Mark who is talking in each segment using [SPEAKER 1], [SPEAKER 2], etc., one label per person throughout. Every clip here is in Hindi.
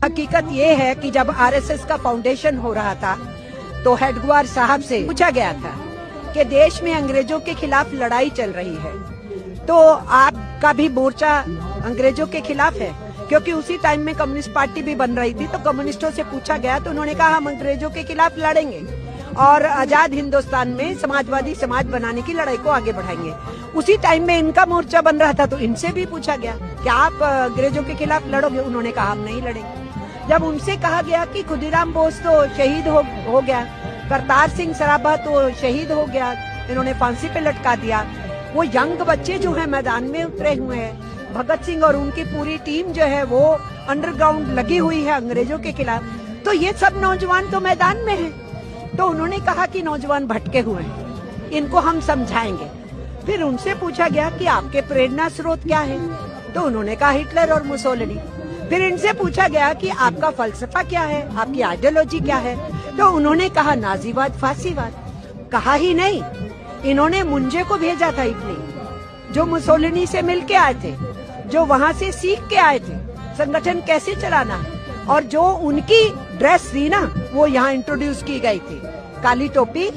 [SPEAKER 1] हकीकत ये है कि जब आरएसएस का फाउंडेशन हो रहा था तो हेडगेवार साहब से पूछा गया था कि देश में अंग्रेजों के खिलाफ लड़ाई चल रही है, तो आपका भी मोर्चा अंग्रेजों के खिलाफ है? क्योंकि उसी टाइम में कम्युनिस्ट पार्टी भी बन रही थी, तो कम्युनिस्टों से पूछा गया तो उन्होंने कहा हम अंग्रेजों के खिलाफ लड़ेंगे और आजाद हिंदुस्तान में समाजवादी समाज बनाने की लड़ाई को आगे बढ़ाएंगे। उसी टाइम में इनका मोर्चा बन रहा था, तो इनसे भी पूछा गया कि आप अंग्रेजों के खिलाफ लड़ोगे? उन्होंने कहा हम नहीं लड़ेंगे। जब उनसे कहा गया कि खुदीराम बोस तो शहीद हो गया, करतार सिंह सराभा तो शहीद हो गया, इन्होंने फांसी पे लटका दिया, वो यंग बच्चे जो है मैदान में उतरे हुए हैं, भगत सिंह और उनकी पूरी टीम जो है वो अंडरग्राउंड लगी हुई है अंग्रेजों के खिलाफ, तो ये सब नौजवान तो मैदान में हैं। तो उन्होंने कहा कि नौजवान भटके हुए हैं, इनको हम समझाएंगे। फिर उनसे पूछा गया कि आपके प्रेरणा स्रोत क्या है, तो उन्होंने कहा हिटलर और मुसोलिनी। फिर इनसे पूछा गया कि आपका फलसफा क्या है, आपकी आइडियोलॉजी क्या है, तो उन्होंने कहा नाजीवाद फासीवाद। कहा ही नहीं, इन्होंने मुंजे को भेजा था इटली, जो मुसोलिनी से मिल के आए थे, जो वहाँ से सीख के आए थे संगठन कैसे चलाना है, और जो उनकी ड्रेस थी ना वो यहाँ इंट्रोड्यूस की गई थी, काली टोपी,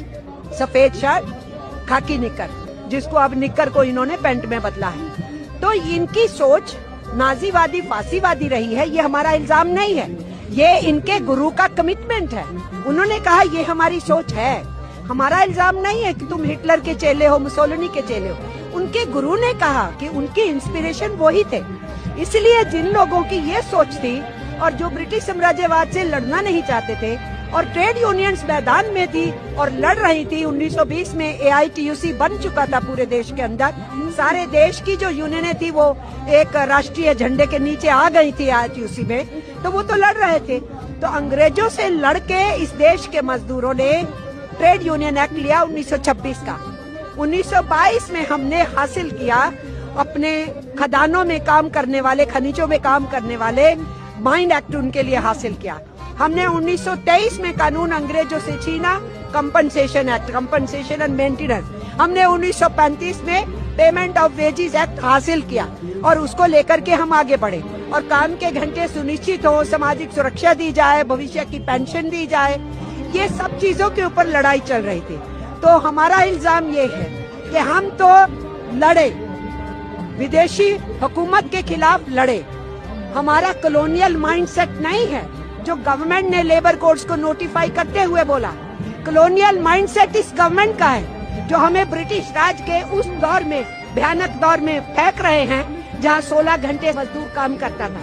[SPEAKER 1] सफेद शर्ट, खाकी निकर, जिसको अब निकर को इन्होंने पैंट में बदला है। तो इनकी सोच नाजीवादी फासीवादी रही है, ये हमारा इल्जाम नहीं है, ये इनके गुरु का कमिटमेंट है। उन्होंने कहा ये हमारी सोच है, हमारा इल्जाम नहीं है कि तुम हिटलर के चेले हो, मुसोलिनी के चेले हो। उनके गुरु ने कहा कि उनकी इंस्पिरेशन वही थे। इसलिए जिन लोगों की ये सोच थी और जो ब्रिटिश साम्राज्यवाद से लड़ना नहीं चाहते थे और ट्रेड यूनियंस मैदान में थी और लड़ रही थी, 1920 में AITUC बन चुका था पूरे देश के अंदर, सारे देश की जो यूनियनें थी वो एक राष्ट्रीय झंडे के नीचे आ गई थी AITUC में, तो वो तो लड़ रहे थे। तो अंग्रेजों से लड़के इस देश के मजदूरों ने ट्रेड यूनियन एक्ट लिया 1926 का। 1922 में हमने हासिल किया, अपने खदानों में काम करने वाले, खनिजों में काम करने वाले माइंड एक्ट उनके लिए हासिल किया। हमने 1923 में कानून अंग्रेजों से छीना, compensation act, compensation and maintenance. हमने 1935 में पेमेंट ऑफ वेजेस एक्ट हासिल किया और उसको लेकर के हम आगे बढ़े और काम के घंटे सुनिश्चित हो, सामाजिक सुरक्षा दी जाए, भविष्य की पेंशन दी जाए, ये सब चीजों के ऊपर लड़ाई चल रही थी। तो हमारा इल्जाम ये है कि हम तो लड़े, विदेशी हुकूमत के खिलाफ लड़े, हमारा कॉलोनियल माइंडसेट नहीं है जो गवर्नमेंट ने लेबर कोड्स को नोटिफाई करते हुए बोला। कॉलोनियल माइंडसेट इस गवर्नमेंट का है जो हमें ब्रिटिश राज के उस दौर में, भयानक दौर में फेंक रहे हैं जहां 16 घंटे मजदूर काम करता था।